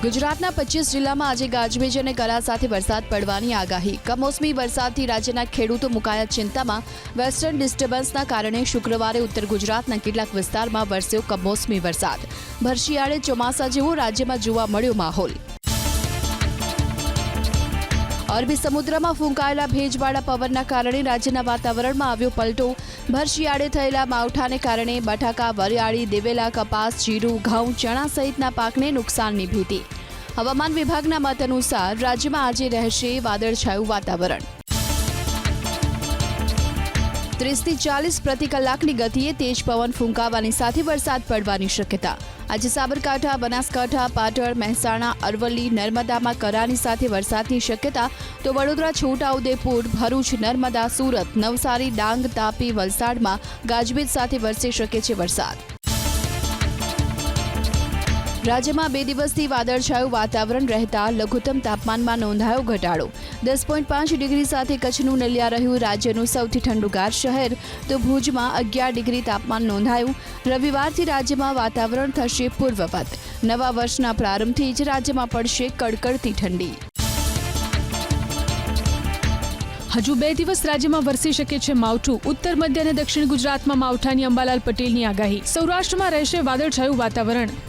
ગુજરાતના 25 જિલ્લામાં આજે ગાજવીજ અને કરા સાથે વરસાદ પડવાની આગાહી। કમોસમી વરસાદથી રાજ્યના ખેડૂતો મુકાયા ચિંતામાં। વેસ્ટર્ન ડિસ્ટર્બન્સના કારણે શુક્રવારે ઉત્તર ગુજરાતના કેટલાક વિસ્તારમાં વરસ્યો કમોસમી વરસાદ। ભર શિયાળે ચોમાસા જેવો રાજ્યમાં જોવા મળ્યો માહોલ। અરબી સમુદ્રમાં ફૂંકાયેલા ભેજવાળા પવનના કારણે રાજ્યના વાતાવરણમાં આવ્યો પલટો। ભર શિયાળે થયેલા માવઠાને કારણે બટાકા, વરિયાળી, દિવેલા, કપાસ, જીરું, ઘઉં, ચણા સહિતના પાકને નુકસાનની ભીતિ। હવામાન વિભાગના મત અનુસાર રાજ્યમાં આજે રહેશે વાદળછાયું વાતાવરણ। 30 થી 40 પ્રતિ કલાકની ગતિએ તેજ પવન ફૂંકાવાની સાથે વરસાદ પડવાની શક્યતા। આજે સાબરકાંઠા, બનાસકાંઠા, પાટણ, મહેસાણા, અરવલ્લી, નર્મદામાં કરાની સાથે વરસાદની શક્યતા તો વડોદરા, છોટાઉદેપુર, ભરૂચ, નર્મદા, સુરત, નવસારી, ડાંગ, તાપી, વલસાડમાં ગાજવીજ સાથે વરસી શકે છે વરસાદ। રાજ્યમાં 2 દિવસથી વાદળછાયું વાતાવરણ રહેતા લઘુત્તમ તાપમાનમાં નોંધાયો ઘટાડો। 10.5 ડિગ્રી સાથે કચ્છનું નલિયા રહ્યું રાજ્યનું સૌથી ઠંડુગાર શહેર, તો ભુજમાં 11 ડિગ્રી તાપમાન નોંધાયું। રવિવારથી રાજ્યમાં વાતાવરણ થશે પૂર્વવત। નવા વર્ષના પ્રારંભથી જ રાજ્યમાં પડશે કડકડતી ઠંડી। હજુ 2 દિવસ રાજ્યમાં વરસી શકે છે માવઠું। ઉત્તર મધ્ય અને દક્ષિણ ગુજરાતમાં માવઠાની અંબાલાલ પટેલની આગાહી। સૌરાષ્ટ્રમાં રહેશે વાદળછાયું વાતાવરણ।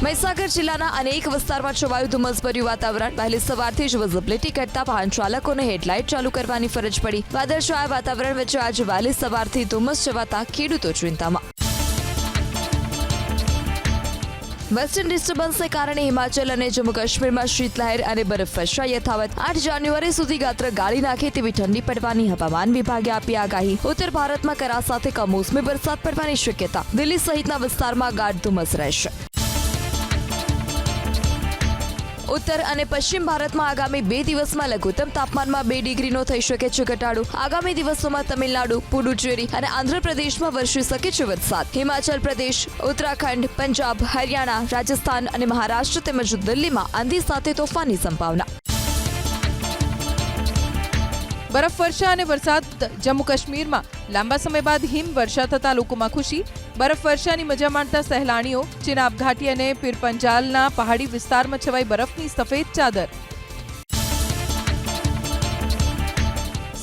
મહીસાગર જિલ્લાના અનેક વિસ્તારમાં છવાયું ધુમ્મસભર્યું વાતાવરણ। વહેલી સવારથી જ વિઝિબિલિટી ઘટતા વાહન ચાલકોને હેડલાઇટ ચાલુ કરવાની ફરજ પડી। વાદળછાયા વાતાવરણ વચ્ચે આજે વહેલી સવારથી ધુમ્મસ છવાતા ખેડૂતો ચિંતામાં। વેસ્ટર્ન ડિસ્ટર્બન્સને કારણે હિમાચલ અને જમ્મુ કાશ્મીરમાં શીતલહેર અને બરફવર્ષા યથાવત। 8 જાન્યુઆરી સુધી ગાત્ર ગાળી નાખે તેવી ઠંડી પડવાની હવામાન વિભાગે આપી આગાહી। ઉત્તર ભારતમાં કરા સાથે કમોસમી વરસાદ પડવાની શક્યતા। દિલ્હી સહિતના વિસ્તારમાં ગાઢ ધુમ્મસ રહેશે। ઉત્તર અને પશ્ચિમ ભારતમાં આગામી 2 દિવસમાં લઘુત્તમ તાપમાનમાં 2 ડિગ્રીનો થઈ શકે છે ઘટાડો। આગામી દિવસોમાં તમિલનાડુ, પુડુચેરી અને આંધ્રપ્રદેશમાં વરસી શકે છે વરસાદ। હિમાચલ પ્રદેશ, ઉત્તરાખંડ, પંજાબ, હરિયાણા, રાજસ્થાન અને મહારાષ્ટ્ર તેમજ દિલ્હીમાં આંધી સાથે તોફાનની સંભાવના। બરફવર્ષા અને વરસાદ જમ્મુ કાશ્મીરમાં લાંબા સમય બાદ હિમવર્ષા થતા લોકોમાં ખુશી। બરફવર્ષાની મજા માણતા સહેલાણીઓ। ચિનાબ ઘાટી અને પીરપંજાલના પહાડી વિસ્તારમાં છવાઈ બરફની સફેદ ચાદર।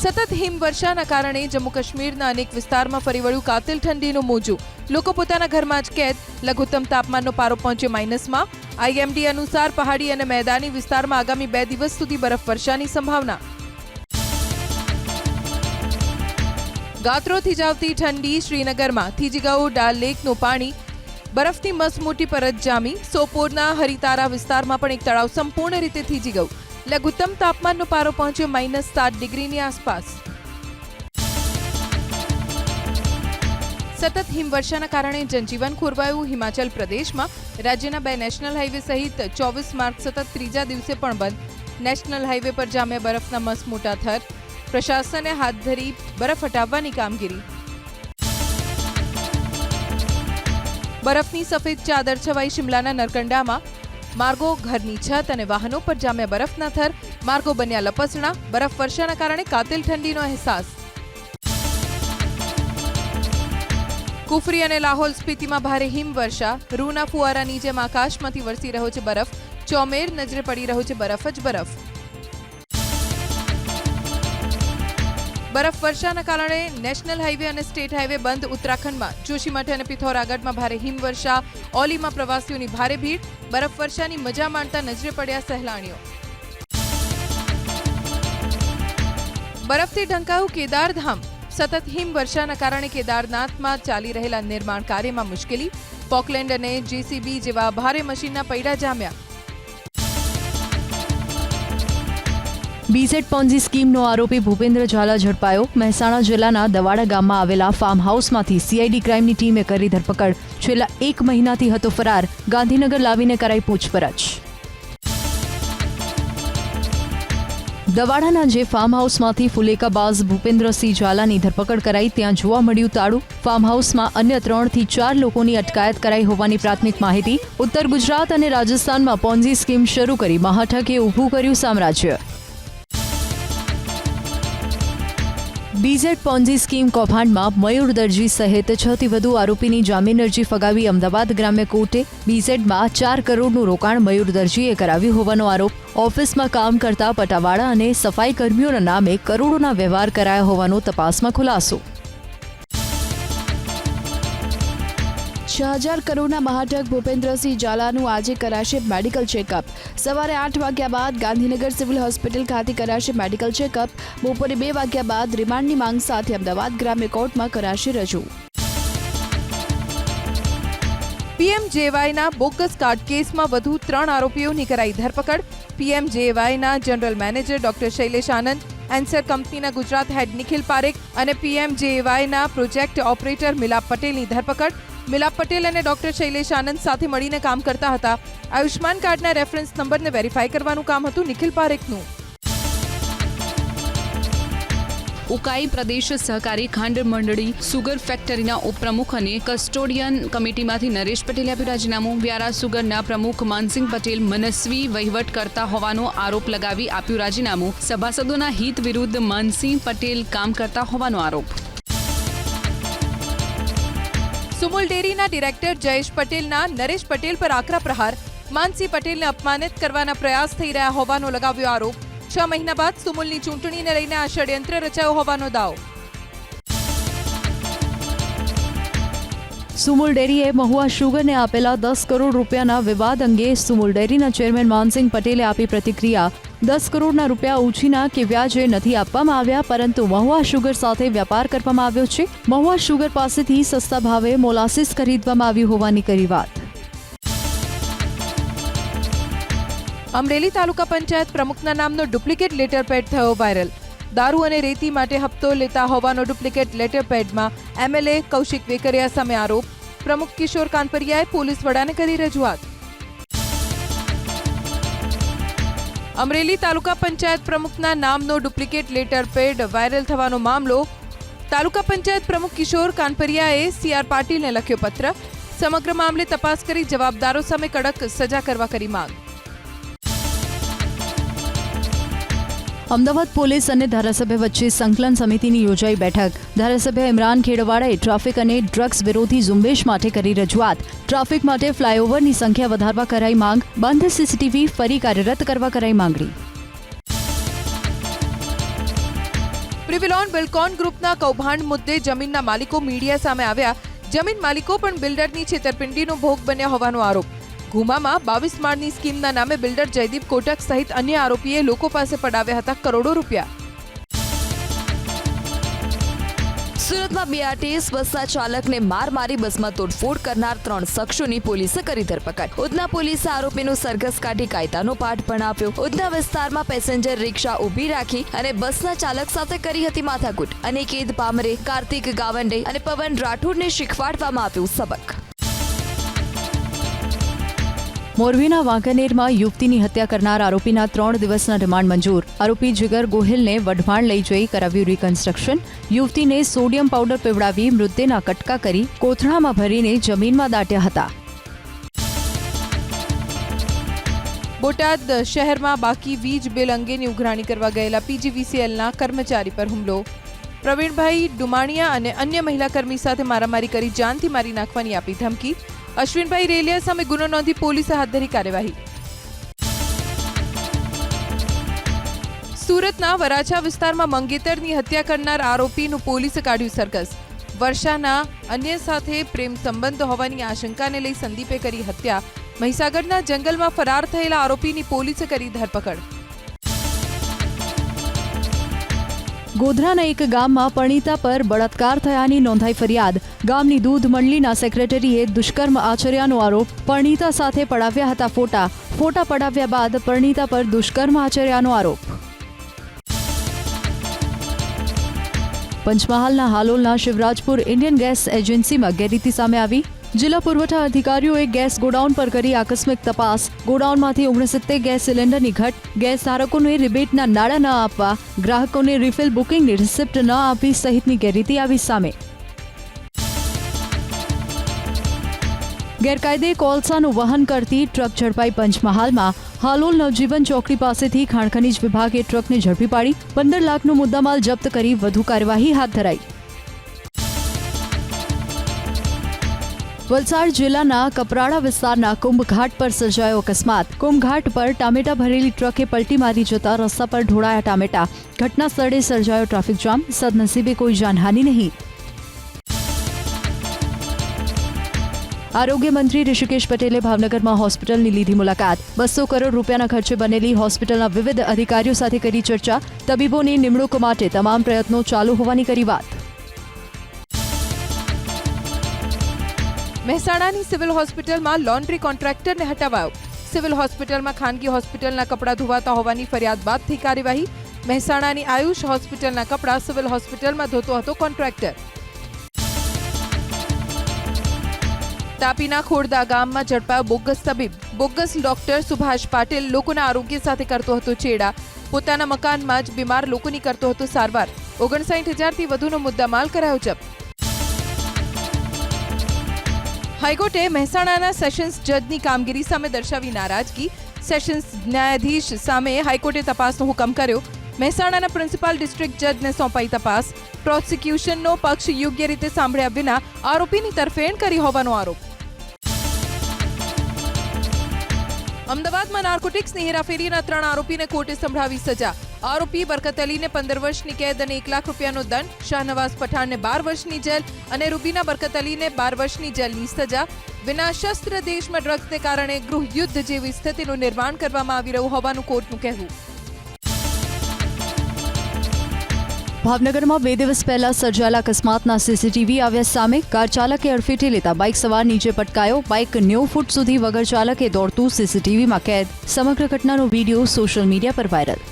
સતત હિમવર્ષાના કારણે જમ્મુ કાશ્મીરના અનેક વિસ્તારમાં ફરી વળ્યું કાતિલ ઠંડીનું મોજું। લોકો પોતાના ઘરમાં જ કેદ। લઘુત્તમ તાપમાનનો પારો પહોંચ્યો માઇનસમાં। આઈએમડી અનુસાર પહાડી અને મેદાની વિસ્તારમાં આગામી 2 દિવસ સુધી બરફવર્ષાની સંભાવના। ગાત્રો થીજાવતી ઠંડી। શ્રીનગરમાં થીજી ગયું ડાલ લેકનું પાણી। બરફની મસમોટી પરત જામી। સોપોરના હરિતારા વિસ્તારમાં પણ એક તળાવ સંપૂર્ણ રીતે થીજી ગયું। લઘુત્તમ તાપમાનનો પારો પહોંચ્યો -7 ડિગ્રીની આસપાસ। સતત હિમવર્ષાના કારણે જનજીવન ખોરવાયું। હિમાચલ પ્રદેશમાં રાજ્યના 2 નેશનલ હાઈવે સહિત 24 માર્ગ સતત 3જા દિવસે પણ બંધ। નેશનલ હાઈવે પર જામ્યા બરફના મસમોટા થર। પ્રશાસને હાથ ધરી બરફ હટાવવાની કામગીરી। બરફની સફેદ ચાદર છવાઈ શિમલાના નરકંડામાં। માર્ગો, ઘરની છત અને વાહનો પર જામ્યા બરફના થર। માર્ગો બન્યા લપસણા। બરફવર્ષાના કારણે કાતિલ ઠંડીનો અહેસાસ। કુફરી અને લાહોલ સ્પીતિમાં ભારે હિમવર્ષા। રૂના ફુવારાની જેમ આકાશમાંથી વરસી રહ્યો છે બરફ। ચોમેર નજરે પડી રહ્યો છે બરફ જ બરફ। બરફવર્ષાના કારણે નેશનલ હાઈવે અને સ્ટેટ હાઈવે બંધ। ઉત્તરાખંડમાં જોશીમઠ અને પિથોરાગઢમાં ભારે હિમવર્ષા। ઓલીમાં પ્રવાસીઓની ભારે ભીડ। બરફવર્ષાની મજા માણતા નજરે પડ્યા સહેલાણીઓ। બરફથી ઢંકાયું કેદારધામ। સતત હિમવર્ષાના કારણે કેદારનાથમાં ચાલી રહેલા નિર્માણ કાર્યમાં મુશ્કેલી। પોકલેન્ડ અને જેસીબી જેવા ભારે મશીનના પૈડા જામ્યા। બીઝેડ પોન્ઝી સ્કીમનો આરોપી ભૂપેન્દ્ર ઝાલા ઝડપાયો। મહેસાણા જિલ્લાના દવાડા ગામમાં આવેલા ફાર્મ હાઉસમાંથી સીઆઈડી ક્રાઇમની ટીમે કરી ધરપકડ। છેલ્લા 1 મહિનાથી હતો ફરાર। ગાંધીનગર લાવીને કરાઈ પૂછપરછ। દવાડાના જે ફાર્મ હાઉસમાંથી ફુલેકાબાઝ ભૂપેન્દ્રસિંહ ઝાલાની ધરપકડ કરાઈ ત્યાં જોવા મળ્યું તાળું। ફાર્મ હાઉસમાં અન્ય 3 થી 4 લોકોની અટકાયત કરાઈ હોવાની પ્રાથમિક માહિતી। ઉત્તર ગુજરાત અને રાજસ્થાનમાં પોન્ઝી સ્કીમ શરૂ કરી મહાઠકે ઊભું કર્યું સામ્રાજ્ય। બીઝેડ પોન્જી સ્કીમ કૌભાંડમાં મયુર દરજી સહિત 6 થી વધુ આરોપીની જામીન અરજી ફગાવી અમદાવાદ ગ્રામ્ય કોર્ટે બીઝેડમાં 4 કરોડનું રોકાણ મયુર દરજીએ કરાવ્યું હોવાનો આરોપ. ઓફિસમાં કામ કરતા પટાવાળા અને સફાઈ કર્મીઓના નામે કરોડોના વ્યવહાર કરાયા હોવાનો તપાસમાં ખુલાસો. 6,000 કરોડના મહાઠગ ભૂપેન્દ્રસિંહ ઝાલાનું આજે કરાશે મેડિકલ ચેકઅપ. સવારે 8 વાગ્યા બાદ ગાંધીનગર સિવિલ હોસ્પિટલ ખાતે કરાશે મેડિકલ ચેકઅપ. બપોરે 2 વાગ્યા બાદ રિમાન્ડની માંગ સાથે અમદાવાદ ગ્રામ્ય કોર્ટમાં કરાશે રજૂ. પીએમજેવાયના બોગસ કાર્ડ કેસમાં વધુ 3 આરોપીઓની કરાઈ ધરપકડ. પીએમજેવાયના જનરલ મેનેજર ડોક્ટર શૈલેષ આનંદ, એન્સર કંપનીના ગુજરાત હેડ નિખિલ પારેખ અને પીએમજેવાયના પ્રોજેક્ટ ઓપરેટર મિલાપ પટેલની ધરપકડ. મિલાપ પટેલ અને ડોક્ટર શૈલેષ આનંદ સાથે મળીને કામ કરતા હતા. આયુષ્માન કાર્ડના રેફરન્સ નંબરને વેરીફાઈ કરવાનું કામ હતું નિખિલ પારેખનું. ઉકાઈ પ્રદેશ સહકારી ખાંડ મંડળી સુગર ફેક્ટરીના ઉપપ્રમુખ અને કસ્ટોડિયન કમિટીમાંથી નરેશ પટેલે આપ્યું રાજીનામું. વ્યારા સુગરના પ્રમુખ માનસિંહ પટેલ મનસ્વી વહીવટ કરતા હોવાનો આરોપ લગાવી આપ્યું રાજીનામું. સભાસદોના હિત વિરુદ્ધ માનસિંહ પટેલ કામ કરતા હોવાનો આરોપ. સુમુલ ડેરીના ડિરેક્ટર જયેશ પટેલના નરેશ પટેલ પર આકરા પ્રહાર. માનસિંહ પટેલને અપમાનિત કરવાના પ્રયાસ થઈ રહ્યા હોવાનો લગાવ્યો આરોપ. 6 મહિના બાદ સુમુલની ચૂંટણીને લઈને આ ષડયંત્ર રચાયો હોવાનો દાવો. સુમુલ ડેરીએ મહુવા શુગરને આપેલા 10 કરોડ રૂપિયાના વિવાદ અંગે સુમુલ ડેરીના ચેરમેન માનસિંહ પટેલે આપી પ્રતિક્રિયા. 10 કરોડના રૂપિયા ઉછીના કે વ્યાજે નથી આપવામાં આવ્યા, પરંતુ મહુવા શુગર સાથે વેપાર કરવામાં આવ્યો છે. મહુવા શુગર પાસેથી સસ્તા ભાવે મોલાસીસ ખરીદવામાં આવ્યું હોવાની કરી વાત. અમરેલી તાલુકા પંચાયત પ્રમુખના નામનો ડુપ્લિકેટ લેટર પેડ થયો વાયરલ. દારૂ અને રેતી માટે હપ્તો લેતા હોવાનો ડુપ્લિકેટ લેટર પેડમાં એમએલએ કૌશિક વેકરિયા સામે આરોપ. પ્રમુખ કિશોર કાનપરિયાએ પોલીસ વડાને કરી રજૂઆત. અમરેલી તાલુકા પંચાયત પ્રમુખના નામનો ડુપ્લિકેટ લેટર પેડ વાયરલ થવાનો મામલો. તાલુકા પંચાયત પ્રમુખ કિશોર કાનપરિયાએ સીઆર પાટીલને લખ્યો પત્ર. સમગ્ર મામલે તપાસ કરી જવાબદારો સામે કડક સજા કરવા કરી માંગ. અમદાવાદ પોલીસ અને ધારાસભ્ય વચ્ચે સંકલન સમિતિની યોજાઈ બેઠક. ધારાસભ્ય ઇમરાન ખેડવાડાએ ટ્રાફિક અને ડ્રગ્સ વિરોધી ઝુંબેશ માટે કરી રજૂઆત. ટ્રાફિક માટે ફ્લાયઓવરની સંખ્યા વધારવા કરાઈ માંગ. બંધ સીસીટીવી ફરી કાર્યરત કરવા કરાઈ માંગણી. પ્રિવિલોન બિલ્કોન ગ્રુપના કૌભાંડ મુદ્દે જમીનના માલિકો મીડિયા સામે આવ્યા. જમીન માલિકો પણ બિલ્ડરની છેતરપિંડીનો ભોગ બન્યા હોવાનો આરોપ. ગુમામાં 22 માળની સ્કીમના નામે બિલ્ડર જયદીપ કોટક સહિત અન્ય આરોપીએ લોકો પાસે પડાવ્યા હતા કરોડો રૂપિયા. સુરતમાં બીઆરટીએસ બસના ચાલકને માર મારી બસમાં તોડફોડ કરનાર 3 શખ્સોની પોલીસે કરી ધરપકડ. ઉધના પોલીસે આરોપીનું સરઘસ કાઢી કાયદાનો પાઠ ભણાવ્યો. ઉધના વિસ્તારમાં પેસેન્જર રિક્ષા ઊભી રાખી અને બસના ચાલક સાથે કરી હતી માથાકૂટ. અનિકેત પામરે, કાર્તિક ગાવંડે અને પવન રાઠોડને શીખવાડવામાં આવ્યું સબક. મોરબીના વાંકાનેરમાં યુવતીની હત્યા કરનાર આરોપીના 3 દિવસના રિમાન્ડ મંજૂર. આરોપી જીગર ગોહિલને વઢવાણ લઈ જઈ કરાવ્યું રિકન્સ્ટ્રક્શન. યુવતીને સોડિયમ પાવડર પીવડાવી મૃતદેહના કટકા કરી કોથળામાં ભરીને જમીનમાં દાટ્યા હતા. બોટાદ શહેરમાં બાકી વીજ બિલ અંગેની ઉઘરાણી કરવા ગયેલા પીજીવીસીએલના કર્મચારી પર હુમલો. પ્રવીણભાઈ ડુમાણિયા અને અન્ય મહિલા કર્મી સાથે મારામારી કરી જાનથી મારી નાખવાની આપી ધમકી. અશ્વિનભાઈ રેલિયા સામે ગુનો નોંધી પોલીસે હાથ ધરી કાર્યવાહી. સુરતના વરાછા વિસ્તારમાં મંગેતરની હત્યા કરનાર આરોપીનું પોલીસે કાઢ્યું સરઘસ. વર્ષાના અન્ય સાથે પ્રેમ સંબંધ હોવાની આશંકાને લઈ સંદીપે કરી હત્યા. મહીસાગરના જંગલમાં ફરાર થયેલા આરોપીની પોલીસે કરી ધરપકડ. ગોધરાના એક ગામમાં પરણિતા પર બળાત્કાર થયાની નોંધાઈ ફરિયાદ. ગામની દૂધ મંડળીના સેક્રેટરીએ દુષ્કર્મ આચર્યાનો આરોપ. પરણિતા સાથે પડાવ્યા હતા ફોટા. ફોટા પડાવ્યા બાદ પરણિતા પર દુષ્કર્મ આચર્યાનો આરોપ. પંચમહાલના હાલોલના શિવરાજપુર ઇન્ડિયન ગેસ એજન્સીમાં ગેરરીતિ સામે આવી. જિલ્લા પુરવઠા અધિકારીઓએ ગેસ ગોડાઉન પર કરી આકસ્મિક તપાસ. ગોડાઉનમાંથી 69 ગેસ સિલિન્ડરની ઘટ. ગેસ ધારકોને રિબેટના નાણાં ન આપવા, ગ્રાહકોને રિફિલ બુકિંગની રિસિપ્ટ ન આપવી સહિતની ગેરરીતિ આવી સામે. ગેરકાયદે કોલસાનું વહન કરતી ટ્રક ઝડપાઈ પંચમહાલમાં. હાલોલ નવજીવન ચોકડી પાસેથી ખાણ ખનીજ વિભાગે ટ્રકને ઝડપી પાડી 15 લાખનો મુદ્દામાલ જપ્ત કરી વધુ કાર્યવાહી હાથ ધરાઈ. વલસાડ જિલ્લાના કપરાડા વિસ્તારના કુંભઘાટ પર સર્જાયો અકસ્માત. કુંભઘાટ પર ટામેટા ભરેલી ટ્રકે પલટી મારી જતા રસ્તા પર ઢોળાયા ટામેટા. ઘટના સ્થળે સર્જાયો ટ્રાફિક જામ. સદનસીબે કોઈ જાનહાનિ નહીં. આરોગ્ય મંત્રી ઋષિકેશ પટેલે ભાવનગરમાં હોસ્પિટલની લીધી મુલાકાત. 200 કરોડ રૂપિયાના ખર્ચે બનેલી હોસ્પિટલના વિવિધ અધિકારીઓ સાથે કરી ચર્ચા. તબીબોની નિમણૂક માટે તમામ પ્રયત્નો ચાલુ હોવાની કરી વાત. મહેસાણાની સિવિલ હોસ્પિટલમાં લોન્ડ્રી કોન્ટ્રાક્ટરને હટાવાયો. સિવિલ હોસ્પિટલમાં ખાનગી હોસ્પિટલના કપડાં ધોવાતા હોવાની ફરિયાદ બાદથી કાર્યવાહી. મહેસાણાની આયુષ હોસ્પિટલના કપડાં સિવિલ હોસ્પિટલમાં ધોતો હતો કોન્ટ્રાક્ટર. તાપીના ખોડદા ગામમાં ઝડપાયો બોગસ તબીબ. બોગસ ડોક્ટર સુભાષ પાટીલ લોકોના આરોગ્ય સાથે કરતો હતો ચેડા. પોતાના મકાનમાં જ બીમાર લોકોની કરતો હતો સારવાર. 59,000થી વધુનો મુદ્દામાલ કરાયો જપ્ત. હાઈકોર્ટે મહેસાણાના સેશન્સ જજની કામગીરી સામે દર્શાવી નારાજગી. સેશન્સ ન્યાયાધીશ સામે હાઈકોર્ટે તપાસનો હુકમ કર્યો. મહેસાણાના પ્રિન્સિપાલ ડિસ્ટ્રિક્ટ જજને સોંપાઈ તપાસ. પ્રોસિક્યુશનનો પક્ષ યોગ્ય રીતે સાંભળ્યા વિના આરોપીની તરફેણ કરી હોવાનો આરોપ. અમદાવાદમાં નાર્કોટિક્સની હેરાફેરીના 3 આરોપીને કોર્ટે સંભળાવી સજા. આરોપી બરકત અલીને 15 વર્ષની કેદ અને 1 લાખ રૂપિયાનો દંડ. શાહનવાઝ પઠાણને 12 વર્ષની જેલ અને રૂબીના બરકત અલીને 12 વર્ષની જેલની સજા. વિના શસ્ત્ર દેશમાં ડ્રગ્સને કારણે ગૃહયુદ્ધ જેવી સ્થિતિનું નિર્માણ કરવામાં આવી રહ્યું હોવાનું કોર્ટનું કહેવું. ભાવનગરમાં 2 દિવસ પહેલા સર્જાયેલા અકસ્માતના સીસીટીવી આવ્યા સામે. કાર ચાલકે અડફેટે લેતા બાઇક સવાર નીચે પટકાયો. બાઇક 90 ફૂટ સુધી વગર ચાલકે દોડતું સીસીટીવીમાં કેદ. સમગ્ર ઘટનાનો વિડીયો સોશિયલ મીડિયા પર વાયરલ.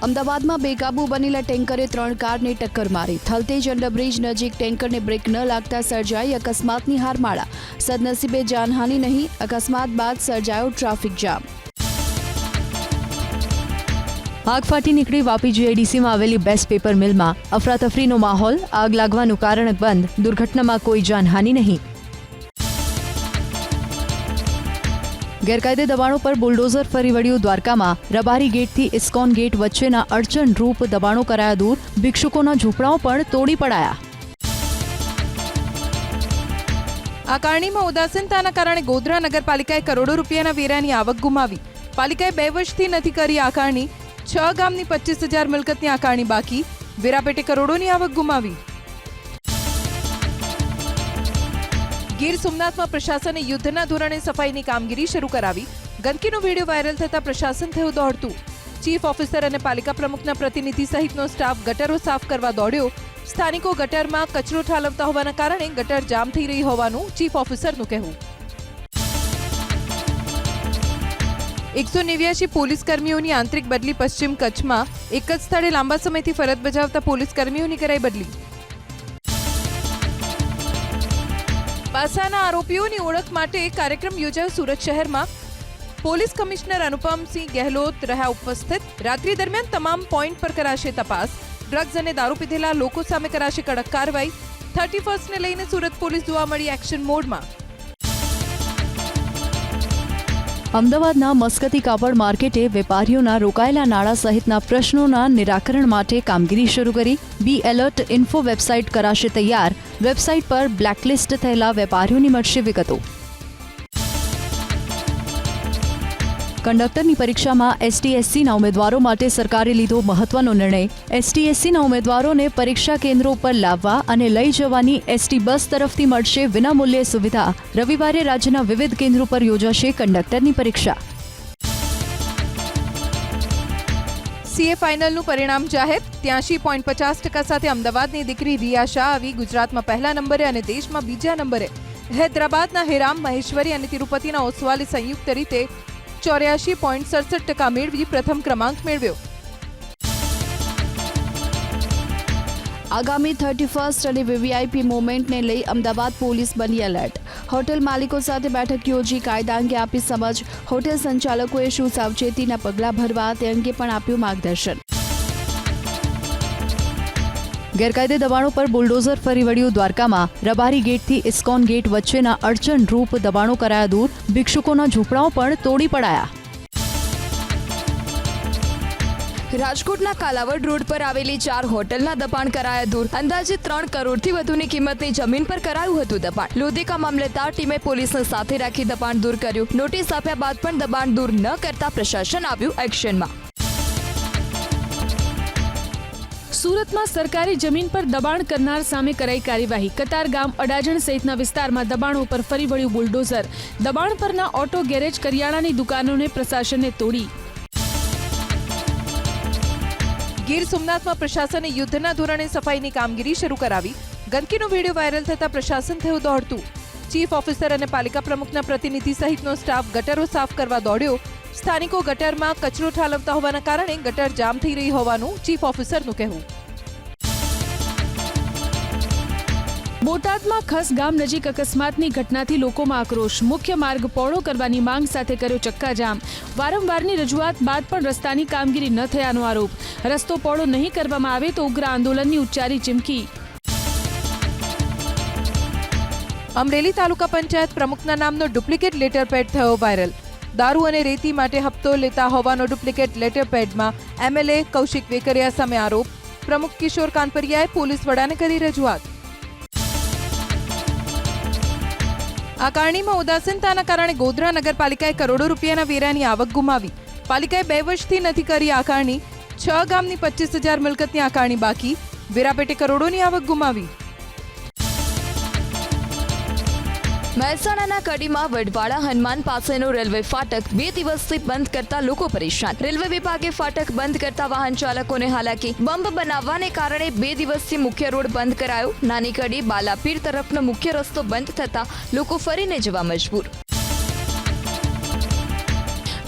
અમદાવાદમાં બેકાબુ બનેલા ટેન્કરે 3 કારને ટક્કર મારી. થલતેજ અંડરબ્રિજ નજીક ટેન્કરને બ્રેક ન લાગતા સર્જાઈ અકસ્માતની હારમાળા. સદનસીબે જાનહાનિ નહીં. અકસ્માત બાદ સર્જાયો ટ્રાફિક જામ. આગ ફાટી નીકળી વાપી જીઆઈડીસીમાં આવેલી બેસ્ટ પેપર મિલમાં. અફરાતફરીનો માહોલ. આગ લાગવાનું કારણ બંધ. દુર્ઘટનામાં કોઈ જાનહાનિ નહીં. ગેરકાયદે દબાણો પર બુલડોઝર ફરી વળ્યું દ્વારકામાં. રબારી ગેટથી ઇસ્કોન ગેટ વચ્ચેના અડચણરૂપ દબાણો કરાયા દૂર. ભિક્ષુકોના ઝૂંપડાઓ પણ તોડી પડાયા. આકારણીમાં ઉદાસીનતાના કારણે ગોધરા નગરપાલિકાએ કરોડો રૂપિયાના વેરાની આવક ગુમાવી. પાલિકાએ 2 વર્ષથી નથી કરી આકારણી. 6 ગામની 25,000 મિલકતની આકારણી બાકી. વેરાપેટે કરોડોની આવક ગુમાવી. ગીર સોમનાથમાં પ્રશાસને યુદ્ધના ધોરણે સફાઈની કામગીરી શરૂ કરાવી. ગંદકીનો વિડીયો વાયરલ થતા પ્રશાસન થયું દોડતું. ચીફ ઓફિસર અને પાલિકા પ્રમુખના પ્રતિનિધિ સહિતનો સ્ટાફ ગટરો સાફ કરવા દોડ્યો. સ્થાનિકો ગટરમાં કચરો ઠાલવતા હોવાના કારણે ગટર જામ થઈ રહી હોવાનું ચીફ ઓફિસરનું કહેવું. 189 પોલીસ કર્મીઓની આંતરિક બદલી. પશ્ચિમ કચ્છમાં એક જ સ્થળે લાંબા સમયથી ફરજ બજાવતા પોલીસ કર્મીઓની કરાઈ બદલી. પાસાના આરોપીઓની ઓળખ માટે કાર્યક્રમ યોજાયો સુરત શહેરમાં. પોલીસ કમિશનર અનુપમસિંહ ગહેલોત રહ્યા ઉપસ્થિત. રાત્રિ દરમિયાન તમામ પોઈન્ટ પર કરાશે તપાસ. ડ્રગ્સ અને દારૂ પીધેલા લોકો સામે કરાશે કડક કાર્યવાહી. 31st ને લઈને સુરત પોલીસ જોવા મળી એક્શન મોડમાં. અમદાવાદના મસ્કતી કાપડ માર્કેટે વેપારીઓના રોકાયેલા નાણાં સહિતના પ્રશ્નોના નિરાકરણ માટે કામગીરી શરૂ કરી. બી એલર્ટ ઇન્ફો વેબસાઇટ કરાશે તૈયાર. વેબસાઇટ પર બ્લેકલિસ્ટ થયેલા વેપારીઓની મળશે વિગતો. કંડક્ટરની પરીક્ષામાં એસટી-એસસીના ઉમેદવારો માટે સરકારે લીધો મહત્વનો નિર્ણય. એસટી-એસસીના ઉમેદવારોને પરીક્ષા કેન્દ્રો પર લાવવા અને લઈ જવાની એસટી બસ તરફથી મળશે વિનામૂલ્યે સુવિધા. રવિવારે રાજ્યના વિવિધ કેન્દ્રો પર યોજાશે કંડક્ટરની પરીક્ષા. સીએ ફાઇનલનું પરિણામ જાહેર. 83.50% સાથે અમદાવાદની દીકરી રિયા શાહ આવી ગુજરાતમાં પહેલા નંબરે અને દેશમાં બીજા નંબરે. હૈદરાબાદના હિરામ મહેશ્વરી અને તિરુપતિના ઓસવાલે સંયુક્ત રીતે 84.67% મેળવી પ્રથમ ક્રમાંક મેળવ્યો. આગામી 31st અને વીવીઆઈપી મોમેન્ટને લઈ અમદાવાદ પોલીસ બની એલર્ટ. હોટેલ માલિકો સાથે બેઠક યોજી કાયદા અંગે આપી સમજ. હોટેલ સંચાલકોએ શું સાવચેતીના પગલાં ભરવા તે અંગે પણ આપ્યું માર્ગદર્શન. ગેરકાયદે દબાણો પર બુલડોઝર ફરી વળ્યું દ્વારકામાં. રબારી ગેટથી ઇસ્કોન ગેટ વચ્ચેના અડચણરૂપ દબાણો કરાયા દૂર. ભિક્ષુકોના ઝૂંપડાઓ પણ તોડી પડાયા. રાજકોટના કાલાવડ રોડ પર આવેલી 4 હોટલના દબાણ કરાયા દૂર. અંદાજે 3 કરોડથી વધુની કિંમતની જમીન પર કરાયું હતું દબાણ. લોધિકા મામલતદાર ટીમે પોલીસને સાથે રાખી દબાણ દૂર કર્યું. નોટિસ આપ્યા બાદ પણ દબાણ દૂર ન કરતા પ્રશાસન આવ્યું એક્શનમાં. સુરતમાં સરકારી જમીન પર દબાણ કરનાર સામે કરાઈ કાર્યવાહી. કતારગામ, અડાજણ સહિતના વિસ્તારમાં દબાણો પર ફરી વળ્યું બુલડોઝર. દબાણ પરના ઓટો ગેરેજ, કરિયાણાની દુકાનોને પ્રશાસને તોડી. ગીર સોમનાથમાં પ્રશાસને યુદ્ધના ધોરણે સફાઈની કામગીરી શરૂ કરાવી. ગંદકીનો વિડીયો વાયરલ થતા પ્રશાસન થયું દોડતું. ચીફ ઓફિસર અને પાલિકા પ્રમુખના પ્રતિનિધિ સહિતનો સ્ટાફ ગટરો સાફ કરવા દોડ્યો. સ્થાનિકો ગટરમાં કચરો ઠાલવતા હોવાના કારણે ગટર જામ થઈ રહી હોવાનું ચીફ ઓફિસરનું કહેવું. બોટાદમાં ખસ ગામ નજીક અકસ્માતની ઘટનાથી લોકોમાં આક્રોશ. મુખ્ય માર્ગ પહોળો કરવાની માંગ સાથે કર્યો ચક્કાજામ. વારંવારની રજૂઆત બાદ પણ રસ્તાની કામગીરી ન થયાનો આરોપ. રસ્તો પહોળો નહીં કરવામાં આવે તો ઉગ્ર આંદોલનની ઉચ્ચારી ચીમકી. અમરેલી તાલુકા પંચાયત પ્રમુખના નામનો ડુપ્લિકેટ લેટર પેડ થયો વાયરલ. દારૂ અને રેતી માટે હપ્તો લેતા હોવાનો ડુપ્લિકેટ લેટર પેડમાં એમએલએ કૌશિક વેકરિયા સામે આરોપ. પ્રમુખ કિશોર કાનપરિયાએ પોલીસ વડાને કરી રજૂઆત. આકારણીમાં ઉદાસીનતાના કારણે ગોધરા નગરપાલિકાએ કરોડો રૂપિયાના વેરાની આવક ગુમાવી. પાલિકાએ 2 વર્ષથી નથી કરી આકારણી. 6 ગામની 25,000 મિલકતની આકારણી બાકી. વેરાપેટે કરોડોની આવક ગુમાવી. મહેસાણાના કડીમાં વડવાળા હનુમાન પાસેનો રેલવે ફાટક 2 દિવસથી બંધ કરતા લોકો પરેશાન. રેલવે વિભાગે ફાટક બંધ કરતા વાહન ચાલકોને હાલાકી. બંબ બનાવવાને કારણે 2 દિવસથી મુખ્ય રોડ બંધ કરાયો. નાની કડી બાલાપીર તરફનો મુખ્ય રસ્તો બંધ થતા લોકો ફરીને જવા મજબૂર.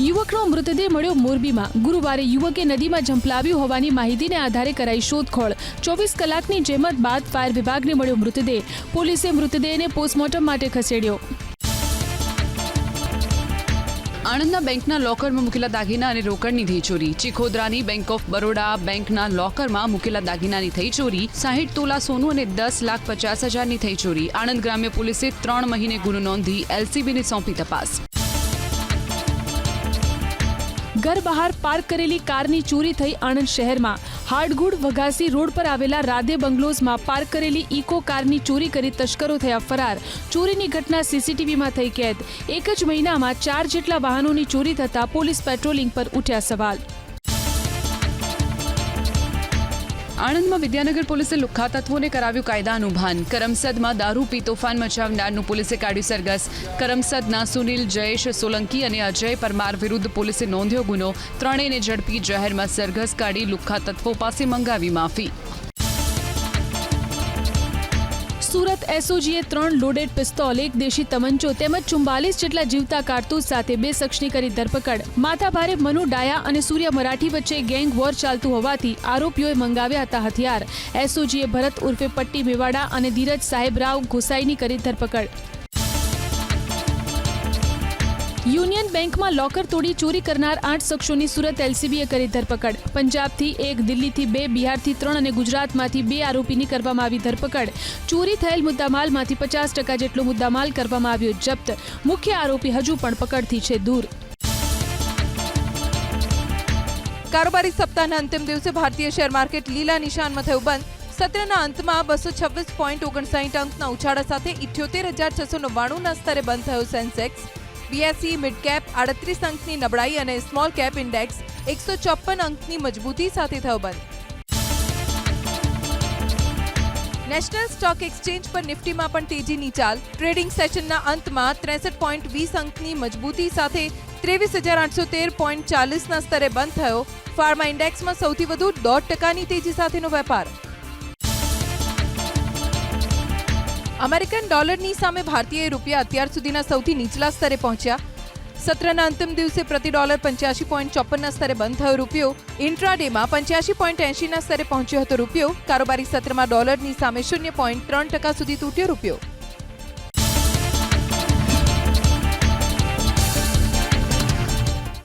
યુવકનો મૃતદેહ મળ્યો મોરબીમાં. ગુરુવારે યુવકે નદીમાં ઝંપલાવ્યું હોવાની માહિતીને આધારે કરાઈ શોધખોળ. 24 કલાકની જહેમત બાદ ફાયર વિભાગને મળ્યો મૃતદેહ. પોલીસે મૃતદેહને પોસ્ટમોર્ટમ માટે ખસેડ્યો. આણંદના બેંકના લોકરમાં મૂકેલા દાગીના અને રોકડની થઈ ચોરી. ચિખોદરાની બેંક ઓફ બરોડા બેંકના લોકરમાં મૂકેલા દાગીનાની થઈ ચોરી. 60 તોલા સોનું અને 10,50,000ની થઈ ચોરી. આણંદ ગ્રામ્ય પોલીસે 3 મહિને ગુનો નોંધી એલસીબીને સોંપી તપાસ. ઘર બહાર પાર્ક કરેલી કારની ચોરી થઈ આણંદ શહેરમાં. હાડગુડ વઘાસી રોડ પર આવેલા રાધે બંગલોઝમાં પાર્ક કરેલી ઇકો કારની ચોરી કરી તસ્કરો થયા ફરાર. ચોરીની ઘટના સીસીટીવીમાં થઈ કેદ. 1 જ મહિનામાં 4 જેટલા વાહનોની ચોરી થતા પોલીસ પેટ્રોલિંગ પર ઉઠ્યા સવાલ. આણંદમાં વિદ્યાનગર પોલીસે લુખ્ખા તત્વોને કરાવ્યું કાયદાનું ભાન. કરમસદમાં દારૂ પી તોફાન મચાવનારનું પોલીસે કાઢ્યું સરઘસ. કરમસદના સુનિલ, જયેશ સોલંકી અને અજય પરમાર વિરુદ્ધ પોલીસે નોંધ્યો ગુનો. ત્રણેયને ઝડપી જાહેરમાં સરઘસ કાઢી લુખ્ખા તત્વો પાસે મંગાવી માફી. સુરત એસઓજીએ 3 લોડેડ પિસ્તોલ, 1 દેશી તમંચો તેમજ 44 જેટલા જીવતા કારતૂસ સાથે 2 શખ્સની કરી ધરપકડ. માથાભારે મનુ ડાયા અને સૂર્ય મરાઠી વચ્ચે ગેંગ વોર ચાલતું હોવાથી આરોપીઓએ મંગાવ્યા હતા હથિયાર. એસઓજીએ ભરત ઉર્ફે પટ્ટી મેવાડા અને ધીરજ સાહેબરાવ ઘોસાઈની કરી ધરપકડ. યુનિયન બેંકમાં લોકર તોડી ચોરી કરનાર 8 શખ્સોની સુરત એલસીબીએ કરી ધરપકડ. પંજાબથી 1, દિલ્હીથી 2, બિહારથી 3 અને ગુજરાતમાંથી 2 આરોપીની કરવામાં આવી ધરપકડ. ચોરી થયેલ મુદ્દામાલમાંથી 50% જેટલો મુદ્દામાલ કરવામાં આવ્યો જપ્ત. મુખ્ય આરોપી હજુ પણ પકડથી છે દૂર. કારોબારી સપ્તાહના અંતિમ દિવસે ભારતીય શેર માર્કેટ લીલા નિશાનમાં થયું બંધ. સત્રના અંતમાં 226.59 અંકના ઉછાળા સાથે 78,699ના સ્તરે બંધ થયો સેન્સેક્સ. બીએસઈ મિડ કેપ 38 અંકની નબળાઈ અને સ્મોલ કેપ ઇન્ડેક્સ 154 અંકની મજબૂતી સાથે થયો બંધ. નેશનલ સ્ટોક એક્સચેન્જ પર નિફ્ટીમાં પણ તેજીની ચાલ. ટ્રેડિંગ સેશનના અંતમાં 63.20 અંકની મજબૂતી સાથે 23,813.40ના સ્તરે બંધ થયો. ફાર્મા ઇન્ડેક્સમાં સૌથી વધુ 0.5% તેજી સાથેનો વેપાર. અમેરિકન ડોલરની સામે ભારતીય રૂપિયા અત્યાર સુધીના સૌથી નીચલા સ્તરે પહોંચ્યા. સત્રના અંતિમ દિવસે પ્રતિ ડોલર 85.54ના સ્તરે બંધ થયો રૂપિયો. ઇન્ટ્રાડેમાં 85.80ના સ્તરે પહોંચ્યો હતો રૂપિયો. કારોબારી સત્રમાં ડોલરની સામે 0.3% સુધી તૂટ્યો રૂપિયો.